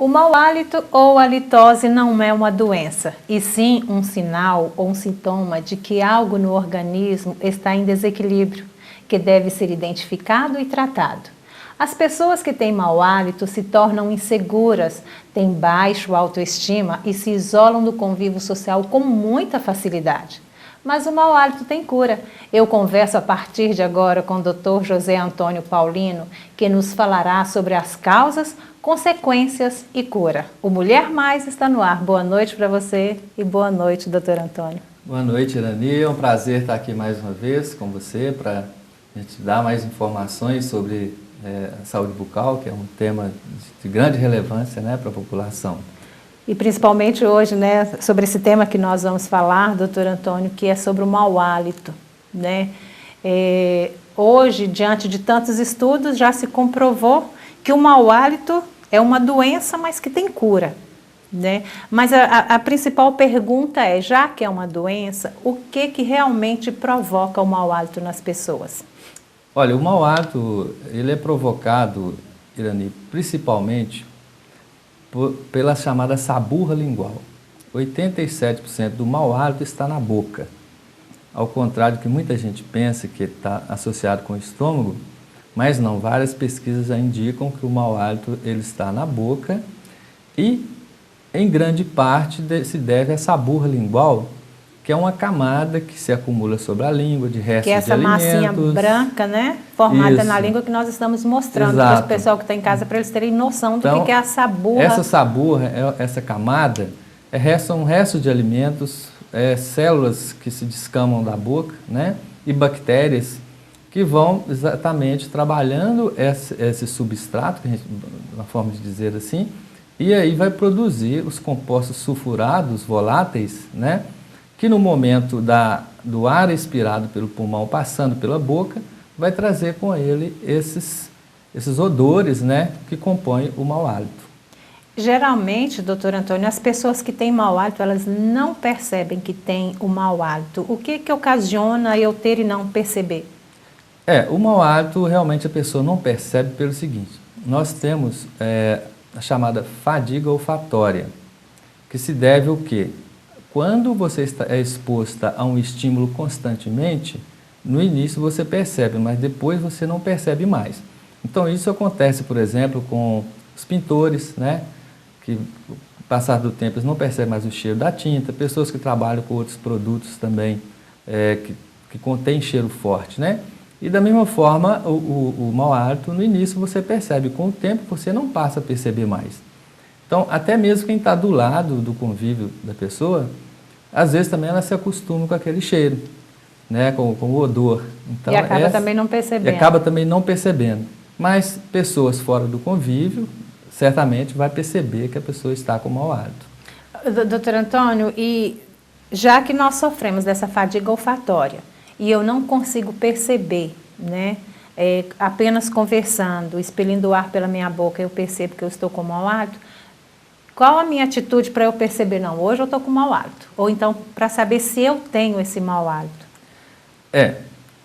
O mau hálito ou halitose não é uma doença, e sim um sinal ou um sintoma de que algo no organismo está em desequilíbrio, que deve ser identificado e tratado. As pessoas que têm mau hálito se tornam inseguras, têm baixo autoestima e se isolam do convívio social com muita facilidade. Mas o mau hálito tem cura. Eu converso a partir de agora com o Dr. José Antônio Paulino, que nos falará sobre as causas, consequências e cura. O Mulher Mais está no ar. Boa noite para você e boa noite, doutor Antônio. Boa noite, Irani. É um prazer estar aqui mais uma vez com você para a gente dar mais informações sobre a saúde bucal, que é um tema de grande relevância, né, para a população. E principalmente hoje, né, sobre esse tema que nós vamos falar, doutor Antônio, que é sobre o mau hálito, né? Hoje, diante de tantos estudos, já se comprovou que o mau hálito é uma doença, mas que tem cura, né? Mas a principal pergunta é, já que é uma doença, o que realmente provoca o mau hálito nas pessoas? Olha, o mau hálito, ele é provocado, Irani, principalmente pela chamada saburra lingual. 87% do mau hálito está na boca. Ao contrário do que muita gente pensa que está associado com o estômago, mas não, várias pesquisas já indicam que o mau hálito ele está na boca e, em grande parte, se deve a saburra lingual, que é uma camada que se acumula sobre a língua, de restos de alimentos. Que é essa massinha branca, né? Formada na língua que nós estamos mostrando para o pessoal que está em casa, para eles terem noção do que é a saburra. Essa saburra, essa camada, são restos de alimentos, células que se descamam da boca, né? E bactérias que vão exatamente trabalhando esse substrato, que uma forma de dizer assim, e aí vai produzir os compostos sulfurados, voláteis, né? Que no momento do ar expirado pelo pulmão passando pela boca, vai trazer com ele esses odores, né, que compõem o mau hálito. Geralmente, doutor Antônio, as pessoas que têm mau hálito, elas não percebem que têm o mau hálito. O que ocasiona eu ter e não perceber? O mau hálito realmente a pessoa não percebe pelo seguinte, nós temos a chamada fadiga olfatória, que se deve ao quê? Quando você é exposta a um estímulo constantemente, no início você percebe, mas depois você não percebe mais. Então isso acontece, por exemplo, com os pintores, né? Que com o passar do tempo eles não percebem mais o cheiro da tinta, pessoas que trabalham com outros produtos também que contêm cheiro forte, né? E da mesma forma o mau hálito no início você percebe, com o tempo você não passa a perceber mais. Então até mesmo quem está do lado do convívio da pessoa, às vezes também ela se acostuma com aquele cheiro, né, com o odor. Então, e acaba também não percebendo. E acaba também não percebendo. Mas pessoas fora do convívio, certamente vai perceber que a pessoa está com mau hálito. Doutor Antônio, e já que nós sofremos dessa fadiga olfatória e eu não consigo perceber, né, apenas conversando, expelindo o ar pela minha boca, eu percebo que eu estou com mau hálito, qual a minha atitude para eu perceber, não, hoje eu estou com mau hálito? Ou então, para saber se eu tenho esse mau hálito?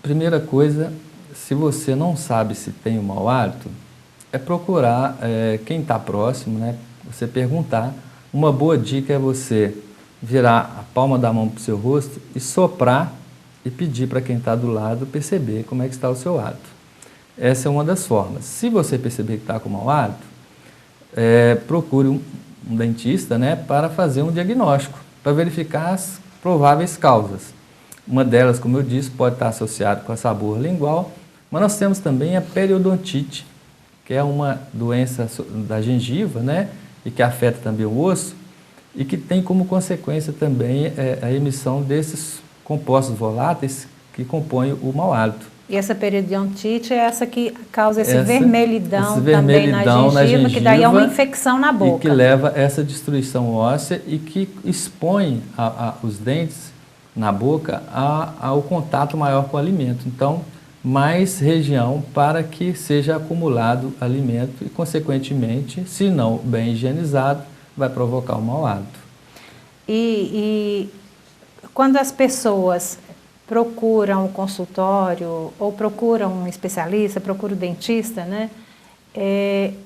Primeira coisa, se você não sabe se tem o mau hálito, é procurar quem está próximo, né? Você perguntar. Uma boa dica é você virar a palma da mão para o seu rosto e soprar e pedir para quem está do lado perceber como é que está o seu hálito. Essa é uma das formas. Se você perceber que está com mau hálito, procure um dentista, né, para fazer um diagnóstico, para verificar as prováveis causas. Uma delas, como eu disse, pode estar associada com a saburra lingual, mas nós temos também a periodontite, que é uma doença da gengiva, né, e que afeta também o osso, e que tem como consequência também a emissão desses compostos voláteis que compõem o mau hálito. E essa periodontite é essa que causa esse vermelhidão também na gengiva, que daí é uma infecção na boca. E que leva essa destruição óssea e que expõe os dentes na boca ao contato maior com o alimento. Então, mais região para que seja acumulado alimento e, consequentemente, se não bem higienizado, vai provocar o mau hálito. E quando as pessoas procuram um consultório ou procuram um especialista, procuram um dentista, né?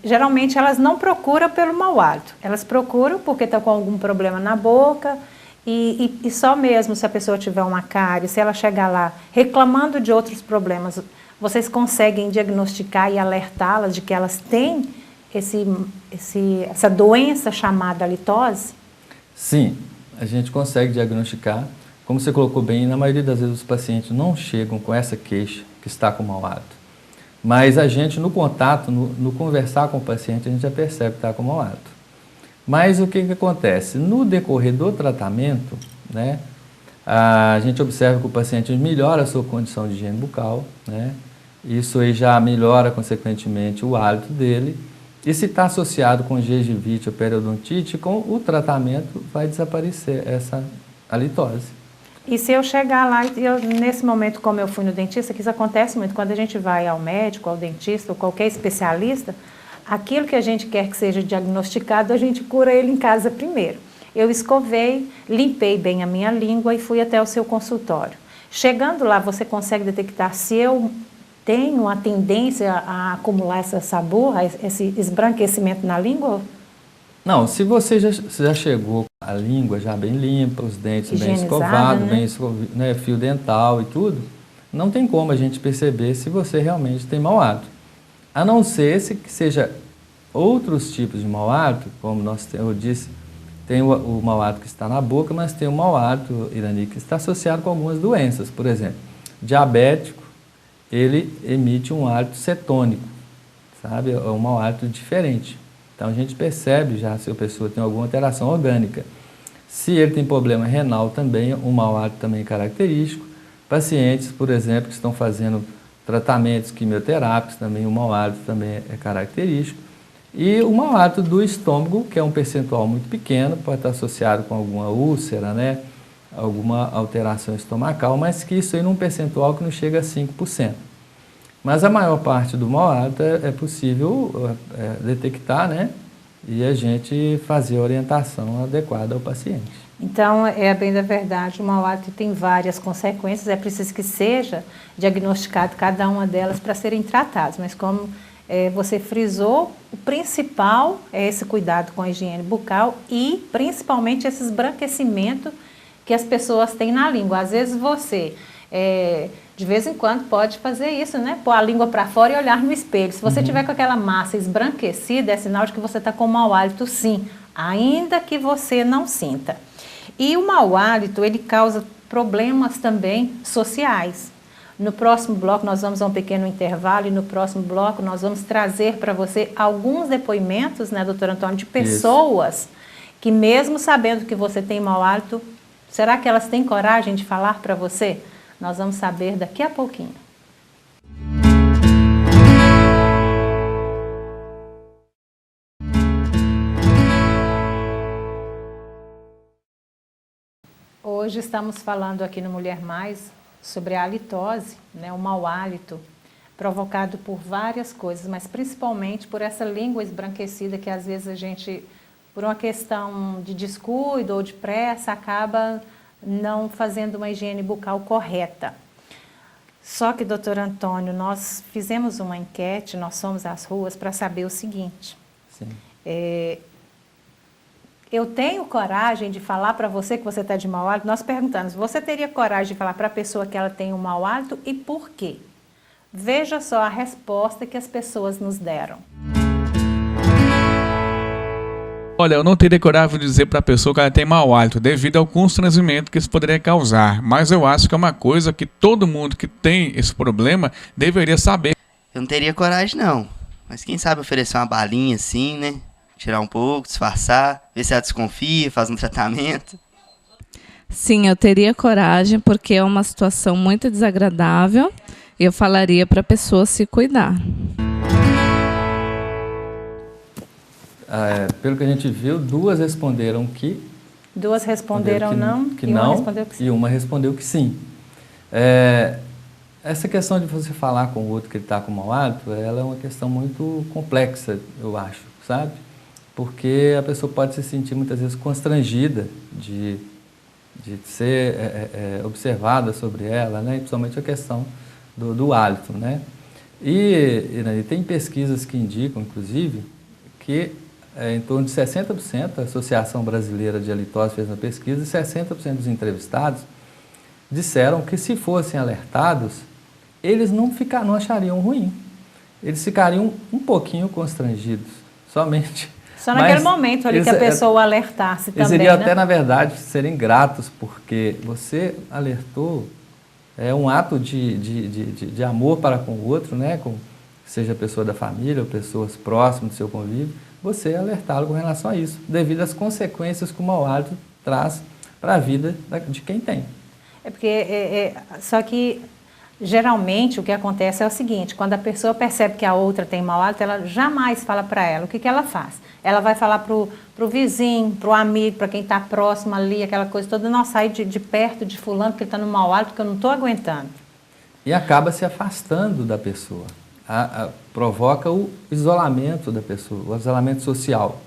geralmente elas não procuram pelo mau hálito, elas procuram porque está com algum problema na boca e só mesmo se a pessoa tiver uma cárie, se ela chegar lá reclamando de outros problemas, vocês conseguem diagnosticar e alertá-las de que elas têm essa doença chamada halitose? Sim, a gente consegue diagnosticar. Como você colocou bem, na maioria das vezes os pacientes não chegam com essa queixa que está com mau hálito. Mas a gente, no contato, no conversar com o paciente, a gente já percebe que está com mau hálito. Mas o que acontece? No decorrer do tratamento, né, a gente observa que o paciente melhora a sua condição de higiene bucal, né, isso aí já melhora, consequentemente, o hálito dele. E se está associado com gengivite ou periodontite, com o tratamento vai desaparecer essa halitose. E se eu chegar lá, nesse momento, como eu fui no dentista, que isso acontece muito, quando a gente vai ao médico, ao dentista ou qualquer especialista, aquilo que a gente quer que seja diagnosticado, a gente cura ele em casa primeiro. Eu escovei, limpei bem a minha língua e fui até o seu consultório. Chegando lá, você consegue detectar se eu tenho a tendência a acumular essa sabor, esse esbranquecimento na língua? Não, se você já chegou com a língua já bem limpa, os dentes bem escovados, né, fio dental e tudo, não tem como a gente perceber se você realmente tem mau hálito. A não ser que seja outros tipos de mau hálito, como eu disse, tem o mau hálito que está na boca, mas tem o mau hálito, Irani, que está associado com algumas doenças. Por exemplo, diabético, ele emite um hálito cetônico, sabe? É um mau hálito diferente. Então a gente percebe já se a pessoa tem alguma alteração orgânica. Se ele tem problema renal também, um mau hálito também é característico. Pacientes, por exemplo, que estão fazendo tratamentos quimioterápicos, também o mau hálito também é característico. E o mau hálito do estômago, que é um percentual muito pequeno, pode estar associado com alguma úlcera, né? Alguma alteração estomacal, mas que isso aí num percentual que não chega a 5%. Mas a maior parte do mau hálito é possível detectar, né? E a gente fazer a orientação adequada ao paciente. Então, é bem da verdade, o mau hálito tem várias consequências, é preciso que seja diagnosticado cada uma delas para serem tratadas, mas como você frisou, o principal é esse cuidado com a higiene bucal e principalmente esse esbranquecimento que as pessoas têm na língua. Às vezes você, de vez em quando, pode fazer isso, né? Pôr a língua para fora e olhar no espelho. Se você tiver com aquela massa esbranquecida, é sinal de que você está com mau hálito, sim, ainda que você não sinta. E o mau hálito, ele causa problemas também sociais. No próximo bloco, nós vamos a um pequeno intervalo e no próximo bloco nós vamos trazer para você alguns depoimentos, né, doutor Antônio, de pessoas que mesmo sabendo que você tem mau hálito, será que elas têm coragem de falar para você? Nós vamos saber daqui a pouquinho. Hoje estamos falando aqui no Mulher Mais sobre a halitose, né, o mau hálito, provocado por várias coisas, mas principalmente por essa língua esbranquecida que às vezes a gente, por uma questão de descuido ou de pressa, acaba não fazendo uma higiene bucal correta. Só que, doutor Antônio, nós fizemos uma enquete, nós fomos às ruas para saber o seguinte. Sim. Eu tenho coragem de falar para você que você está de mau hálito? Nós perguntamos, você teria coragem de falar para a pessoa que ela tem um mau hálito e por quê? Veja só a resposta que as pessoas nos deram. Olha, eu não teria coragem de dizer para a pessoa que ela tem mau hálito devido ao constrangimento que isso poderia causar, mas eu acho que é uma coisa que todo mundo que tem esse problema deveria saber. Eu não teria coragem não, mas quem sabe oferecer uma balinha assim, né? Tirar um pouco, disfarçar, ver se ela desconfia, faz um tratamento. Sim, eu teria coragem porque é uma situação muito desagradável e eu falaria para a pessoa se cuidar. Pelo que a gente viu, duas responderam que... Duas responderam que não, respondeu que sim. E uma respondeu que sim. Essa questão de você falar com o outro que ele está com mau hálito, ela é uma questão muito complexa, eu acho, sabe? Porque a pessoa pode se sentir muitas vezes constrangida de ser observada sobre ela, né? E principalmente a questão do hálito, né? E tem pesquisas que indicam, inclusive, que em torno de 60%, a Associação Brasileira de Halitose fez uma pesquisa, e 60% dos entrevistados disseram que se fossem alertados, eles não achariam ruim. Eles ficariam um pouquinho constrangidos, somente. Só naquele momento ali que a pessoa alertasse também, eles iriam né? até, na verdade, serem gratos, porque você alertou, é um ato de amor para com o outro, né? Seja pessoa da família ou pessoas próximas do seu convívio, você alertá-lo com relação a isso, devido às consequências que o mau hálito traz para a vida de quem tem. É porque, só que geralmente o que acontece é o seguinte, quando a pessoa percebe que a outra tem mau hálito, ela jamais fala para ela. O que ela faz? Ela vai falar para o vizinho, para o amigo, para quem está próximo ali, aquela coisa toda, não, sai de perto de fulano porque ele está no mau hálito, que eu não estou aguentando. E acaba se afastando da pessoa. Provoca o isolamento da pessoa, o isolamento social.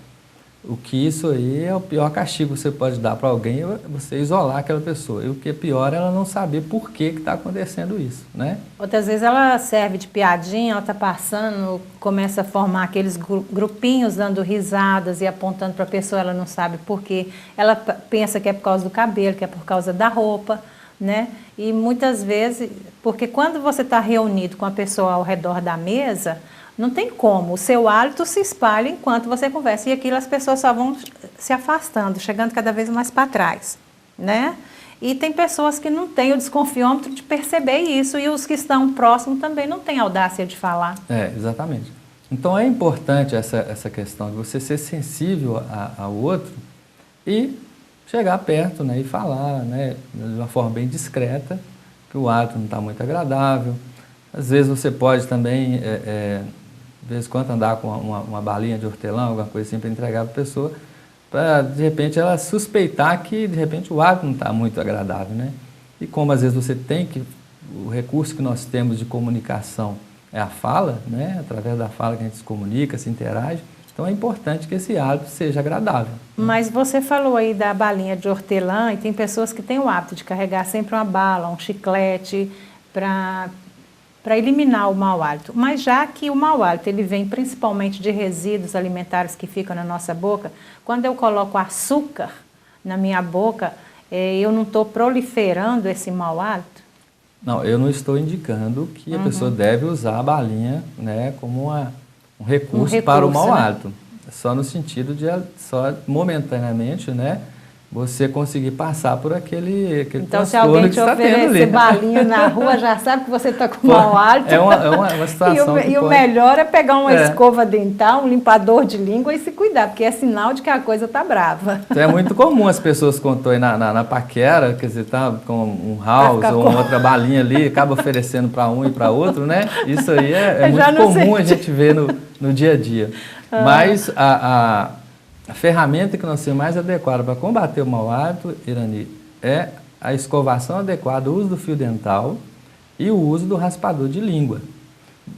O que isso aí é o pior castigo que você pode dar para alguém, é você isolar aquela pessoa. E o que é pior é ela não saber por que está acontecendo isso, né? Outras vezes ela serve de piadinha, ela está passando, começa a formar aqueles grupinhos dando risadas e apontando para a pessoa, ela não sabe por quê. Ela pensa que é por causa do cabelo, que é por causa da roupa, né? E muitas vezes, porque quando você está reunido com a pessoa ao redor da mesa, não tem como, o seu hálito se espalha enquanto você conversa, e aquilo as pessoas só vão se afastando, chegando cada vez mais para trás, né? E tem pessoas que não têm o desconfiômetro de perceber isso, e os que estão próximos também não têm audácia de falar. Exatamente. Então é importante essa questão de você ser sensível ao outro e chegar perto, né, e falar, né, de uma forma bem discreta, que o hálito não está muito agradável. Às vezes você pode também, de vez em quando, andar com uma balinha de hortelã, alguma coisa assim, para entregar para a pessoa, para, de repente, ela suspeitar que, de repente, o hálito não está muito agradável, né? E como, às vezes, você tem que... O recurso que nós temos de comunicação é a fala, né? Através da fala que a gente se comunica, se interage. Então, é importante que esse hábito seja agradável. Mas você falou aí da balinha de hortelã, e tem pessoas que têm o hábito de carregar sempre uma bala, um chiclete, para eliminar o mau hálito. Mas já que o mau hálito ele vem principalmente de resíduos alimentares que ficam na nossa boca, quando eu coloco açúcar na minha boca, eu não estou proliferando esse mau hálito? Não, eu não estou indicando que a pessoa deve usar a balinha, né, como um recurso para o mau hálito. Né? Só no sentido de, só momentaneamente, né, você conseguir passar por aquele então, se alguém te oferecer balinha na rua, já sabe que você está com mau hálito. É uma situação E o melhor é pegar uma escova dental, um limpador de língua e se cuidar, porque é sinal de que a coisa está brava. Então, é muito comum as pessoas, quando estão aí na paquera, quer dizer, tá com um house ou uma outra balinha ali, acaba oferecendo para um e para outro, né? Isso aí é muito comum a gente ver no dia a dia. Mas a ferramenta que nós temos mais adequada para combater o mau hálito, Irani, é a escovação adequada, o uso do fio dental e o uso do raspador de língua.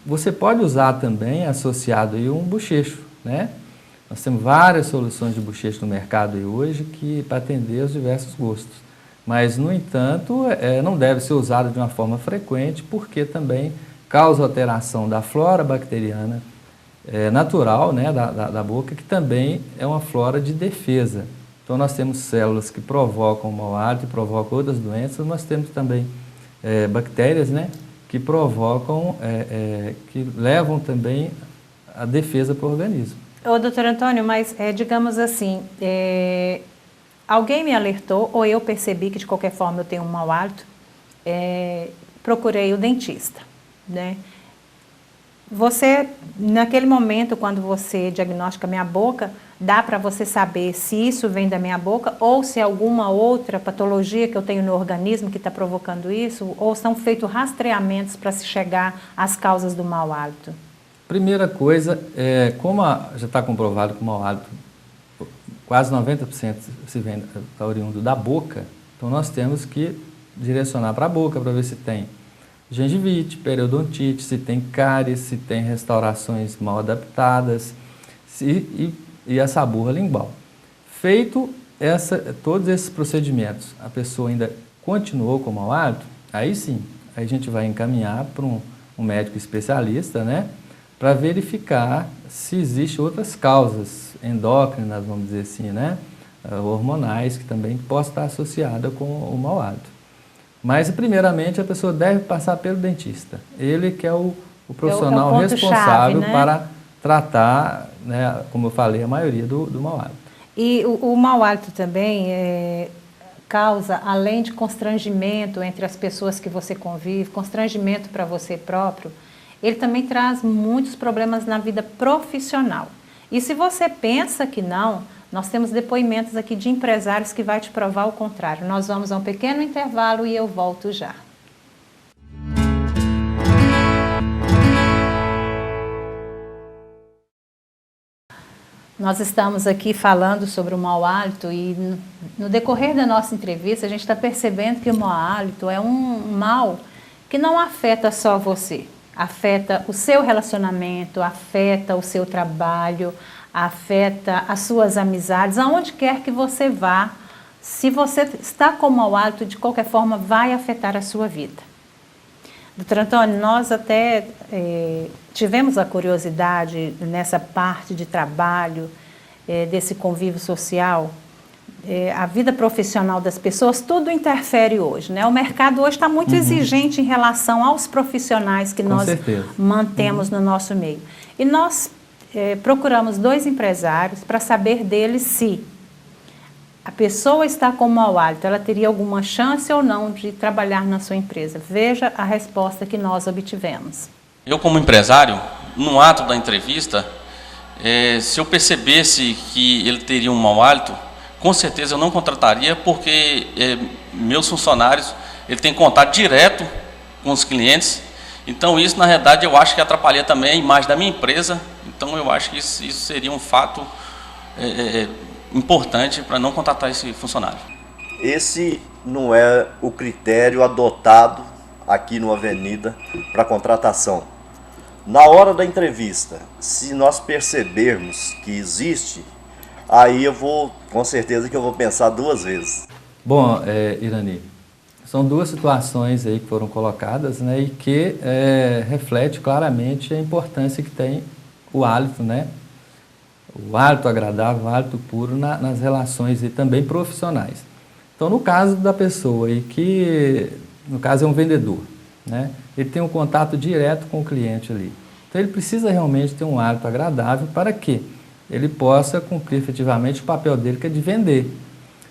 Você pode usar também, associado aí, um bochecho, né? Nós temos várias soluções de bochecho no mercado aí hoje para atender aos diversos gostos. Mas, no entanto, não deve ser usado de uma forma frequente, porque também causa alteração da flora bacteriana natural, né, da boca, que também é uma flora de defesa. Então, nós temos células que provocam o mau hálito e provocam outras doenças, nós temos também bactérias, né, que provocam, que levam também a defesa para o organismo. Ô, doutor Antônio, mas digamos assim, alguém me alertou, ou eu percebi que de qualquer forma eu tenho um mau hálito, procurei o dentista, né? Você, naquele momento, quando você diagnostica a minha boca, dá para você saber se isso vem da minha boca ou se é alguma outra patologia que eu tenho no organismo que está provocando isso, ou são feitos rastreamentos para se chegar às causas do mau hálito? Primeira coisa, como já está comprovado que o mau hálito, quase 90% se vem oriundo da boca, então nós temos que direcionar para a boca para ver se tem gengivite, periodontite, se tem cáries, se tem restaurações mal adaptadas e a saburra lingual. Feito todos esses procedimentos, a pessoa ainda continuou com mau hálito, aí sim, aí a gente vai encaminhar para um um médico especialista, né, para verificar se existem outras causas endócrinas, vamos dizer assim, né, hormonais, que também possam estar associadas com o mau hálito. Mas, primeiramente, a pessoa deve passar pelo dentista. Ele que é o profissional responsável, né, para tratar, né, como eu falei, a maioria do mau hálito. E o mau hálito também causa, além de constrangimento entre as pessoas que você convive, constrangimento para você próprio, ele também traz muitos problemas na vida profissional. E se você pensa que não, nós temos depoimentos aqui de empresários que vai te provar o contrário. Nós vamos a um pequeno intervalo e eu volto já. Nós estamos aqui falando sobre o mau hálito e no decorrer da nossa entrevista a gente está percebendo que o mau hálito é um mal que não afeta só você, afeta o seu relacionamento, afeta o seu trabalho, afeta as suas amizades, aonde quer que você vá. Se você está com mau hálito, de qualquer forma vai afetar a sua vida. Doutor Antônio, nós até tivemos a curiosidade nessa parte de trabalho, desse convívio social, a vida profissional das pessoas, tudo interfere hoje, né? O mercado hoje está muito exigente em relação aos profissionais que nós mantemos no nosso meio. E nós procuramos 2 empresários para saber deles se a pessoa está com mau hálito, ela teria alguma chance ou não de trabalhar na sua empresa. Veja a resposta que nós obtivemos. Eu, como empresário, no ato da entrevista, se eu percebesse que ele teria um mau hálito, com certeza eu não contrataria, porque meus funcionários ele têm contato direto com os clientes. Então isso, na realidade, eu acho que atrapalharia também a imagem da minha empresa. Então eu acho que isso seria um fato importante para não contratar esse funcionário. Esse não é o critério adotado aqui no Avenida para contratação. Na hora da entrevista, se nós percebermos que existe, aí com certeza que eu vou pensar 2 vezes. Bom, Irani, são 2 situações aí que foram colocadas, né, e que reflete claramente a importância que tem o hálito, né? O hálito agradável, o hálito puro nas relações e também profissionais. Então, no caso da pessoa aí que, no caso, é um vendedor, né? Ele tem um contato direto com o cliente ali. Então, ele precisa realmente ter um hálito agradável para que ele possa cumprir efetivamente o papel dele, que é de vender.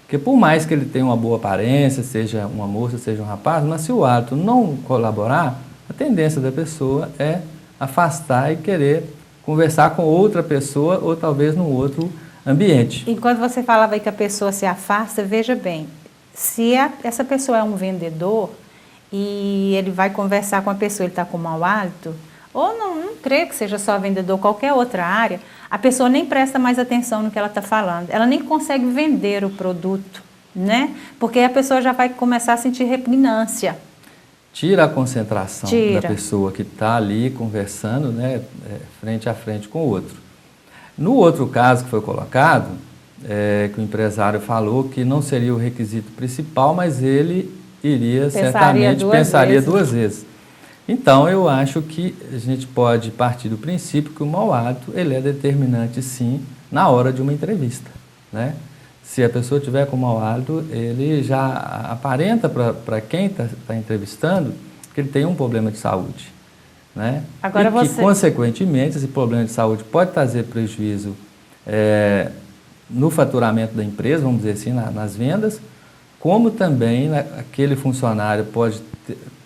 Porque por mais que ele tenha uma boa aparência, seja uma moça, seja um rapaz, mas se o hálito não colaborar, a tendência da pessoa é afastar e querer conversar com outra pessoa ou talvez num outro ambiente. Enquanto você falava aí que a pessoa se afasta, veja bem, se essa pessoa é um vendedor e ele vai conversar com a pessoa, ele está com mau hálito, ou não creio que seja só vendedor, qualquer outra área, a pessoa nem presta mais atenção no que ela está falando, ela nem consegue vender o produto, né? Porque a pessoa já vai começar a sentir repugnância. Tira a concentração da pessoa que está ali conversando, né, frente a frente com o outro. No outro caso que foi colocado, que o empresário falou que não seria o requisito principal, mas ele iria certamente pensaria 2 vezes. Então, eu acho que a gente pode partir do princípio que o mau hálito ele é determinante, sim, na hora de uma entrevista, né? Se a pessoa tiver com mau hálito, ele já aparenta para quem está entrevistando que ele tem um problema de saúde, né? Agora que, consequentemente, esse problema de saúde pode trazer prejuízo no faturamento da empresa, vamos dizer assim, nas vendas, como também aquele funcionário pode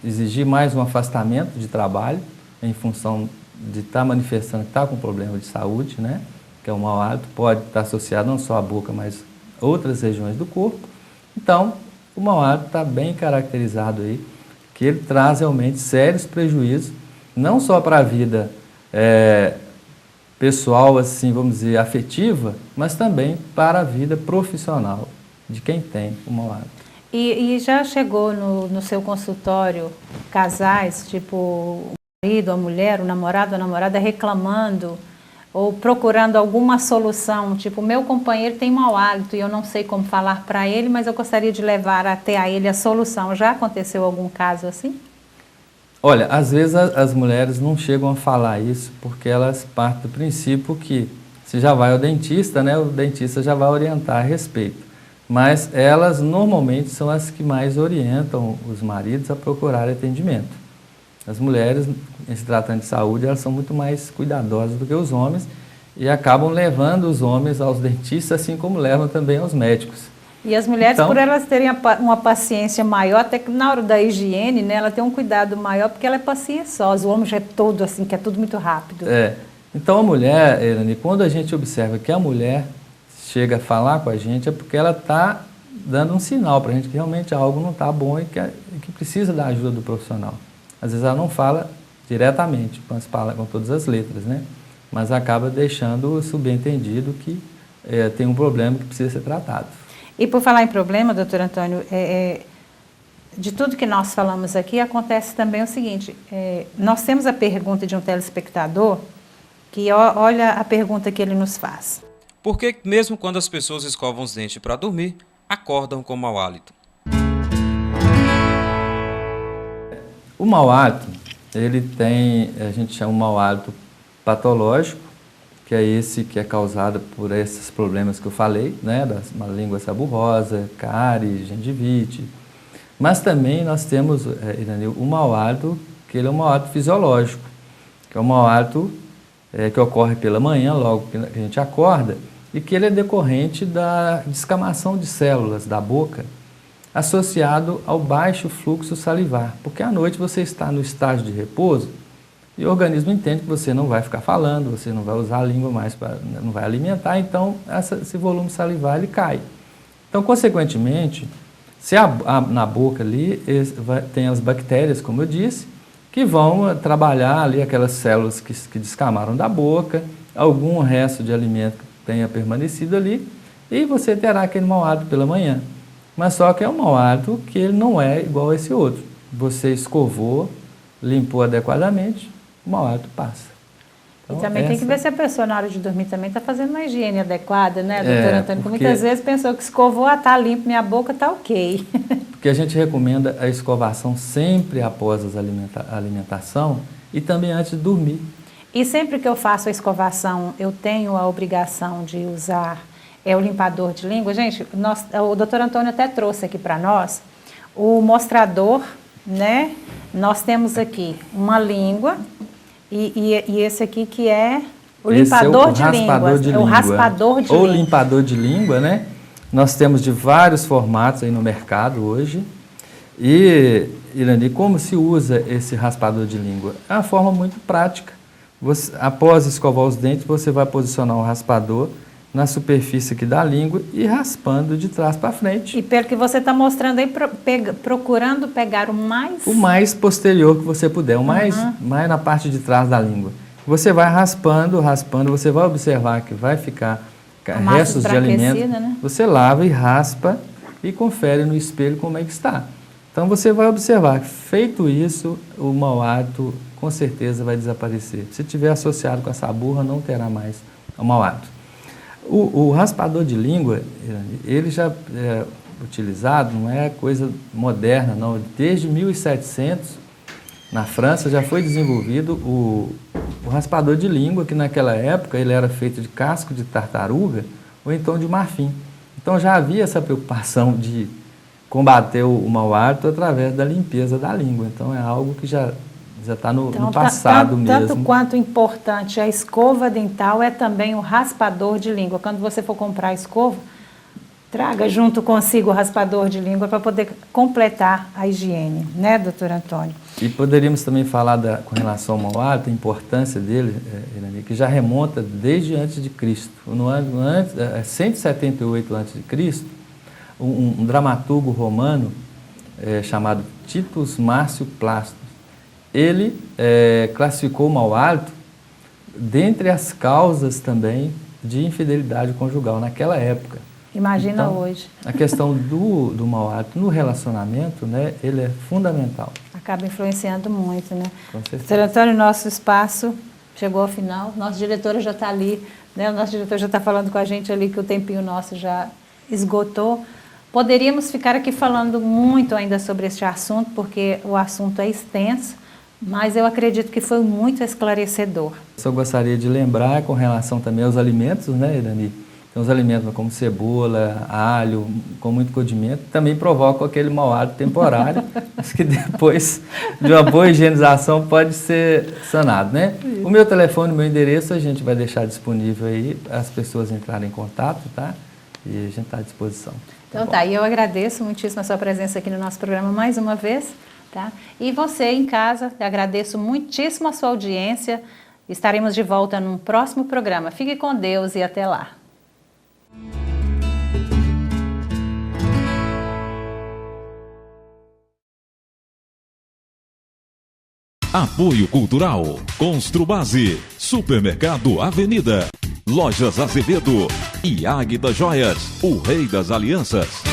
exigir mais um afastamento de trabalho em função de estar manifestando que está com problema de saúde, né? Que é o mau hálito, pode estar associado não só à boca, mas outras regiões do corpo. Então, o mau hálito está bem caracterizado aí, que ele traz realmente sérios prejuízos, não só para a vida pessoal, assim, vamos dizer, afetiva, mas também para a vida profissional de quem tem o mau hálito. E já chegou no seu consultório casais, tipo o marido, a mulher, o namorado, a namorada reclamando ou procurando alguma solução, tipo, meu companheiro tem mau hálito e eu não sei como falar para ele, mas eu gostaria de levar até a ele a solução. Já aconteceu algum caso assim? Olha, às vezes as mulheres não chegam a falar isso porque elas partem do princípio que se já vai ao dentista, né, o dentista já vai orientar a respeito. Mas elas normalmente são as que mais orientam os maridos a procurar atendimento. As mulheres, em se tratando de saúde, elas são muito mais cuidadosas do que os homens e acabam levando os homens aos dentistas, assim como levam também aos médicos. E as mulheres, Então, por elas terem uma paciência maior, até que na hora da higiene, né, ela tem um cuidado maior, porque ela é paciençosa. O homem já é todo assim, que é tudo muito rápido. Então a mulher, Elane, quando a gente observa que a mulher chega a falar com a gente, é porque ela está dando um sinal para a gente que realmente algo não está bom e que precisa da ajuda do profissional. Às vezes ela não fala diretamente, com todas as letras, né? Mas acaba deixando subentendido que tem um problema que precisa ser tratado. E por falar em problema, doutor Antônio, de tudo que nós falamos aqui, acontece também o seguinte, nós temos a pergunta de um telespectador, que olha a pergunta que ele nos faz. Por que, mesmo quando as pessoas escovam os dentes para dormir, acordam com mau hálito? O mau hálito, ele tem, a gente chama de mau hálito patológico, que é esse que é causado por esses problemas que eu falei, né, uma língua saburrosa, cárie, gengivite. Mas também nós temos, Irani, o mau hálito, que ele é um mau hálito fisiológico, que é um mau hálito que ocorre pela manhã, logo que a gente acorda, e que ele é decorrente da descamação de células da boca, associado ao baixo fluxo salivar, porque à noite você está no estágio de repouso e o organismo entende que você não vai ficar falando, você não vai usar a língua mais, não vai alimentar, então esse volume salivar ele cai. Então, consequentemente, se na boca ali tem as bactérias, como eu disse, que vão trabalhar ali aquelas células que descamaram da boca, algum resto de alimento que tenha permanecido ali, e você terá aquele mau hálito pela manhã. Mas só que é um mau hálito que ele não é igual a esse outro. Você escovou, limpou adequadamente, o mau hálito passa. Então, e também tem que ver se a pessoa na hora de dormir também está fazendo uma higiene adequada, né, doutor Antônio? Porque muitas vezes pensou que escovou, está limpo, minha boca está ok. Porque a gente recomenda a escovação sempre após a alimentação e também antes de dormir. E sempre que eu faço a escovação, eu tenho a obrigação de usar o limpador de língua. Gente, o doutor Antônio até trouxe aqui para nós o mostrador, né? Nós temos aqui uma língua e esse aqui que é o limpador de língua. É o raspador de língua. Ou limpador de língua, né? Nós temos de vários formatos aí no mercado hoje. E, Irani, como se usa esse raspador de língua? É uma forma muito prática. Após escovar os dentes, você vai posicionar o raspador na superfície aqui da língua e raspando de trás para frente. E pelo que você está mostrando aí, procurando pegar o mais posterior que você puder, mais na parte de trás da língua. Você vai raspando, você vai observar que vai ficar restos de alimento. Né? Você lava e raspa e confere no espelho como é que está. Então você vai observar que, feito isso, o mau hálito com certeza vai desaparecer. Se tiver associado com essa burra, não terá mais o mau hálito. O raspador de língua, ele já é utilizado, não é coisa moderna, não. Desde 1700, na França, já foi desenvolvido o raspador de língua, que naquela época ele era feito de casco de tartaruga ou então de marfim. Então já havia essa preocupação de combater o mau hálito através da limpeza da língua. Então é algo que já está no passado mesmo. Tanto quanto importante a escova dental é também o raspador de língua. Quando você for comprar a escova, traga junto consigo o raspador de língua para poder completar a higiene, né, doutor Antônio? E poderíamos também falar com relação ao mau hálito, a importância dele, Irani, que já remonta desde antes de Cristo. No ano 178 a.C., um dramaturgo romano chamado Titus Márcio Plácido, ele classificou o mau hálito dentre as causas também de infidelidade conjugal naquela época. Imagina então, hoje. A questão do mau hálito no relacionamento, né, ele é fundamental. Acaba influenciando muito, né? Com certeza. Doutor Antônio, nosso espaço chegou ao final. Nossa diretora já está ali, né? O nosso diretor já está falando com a gente ali que o tempinho nosso já esgotou. Poderíamos ficar aqui falando muito ainda sobre este assunto, porque o assunto é extenso, Mas eu acredito que foi muito esclarecedor. Só gostaria de lembrar com relação também aos alimentos, né, Irani? Então, os alimentos como cebola, alho, com muito condimento, também provocam aquele mau hálito temporário, mas que depois de uma boa higienização pode ser sanado, né? O meu telefone, o meu endereço, a gente vai deixar disponível aí para as pessoas entrarem em contato, tá? E a gente está à disposição. Então tá, e eu agradeço muitíssimo a sua presença aqui no nosso programa mais uma vez, tá? E você em casa, agradeço muitíssimo a sua audiência. Estaremos de volta num próximo programa. Fique com Deus e até lá. Apoio Cultural, Construbase, Supermercado Avenida, Lojas Azevedo e Águida Joias, o Rei das Alianças.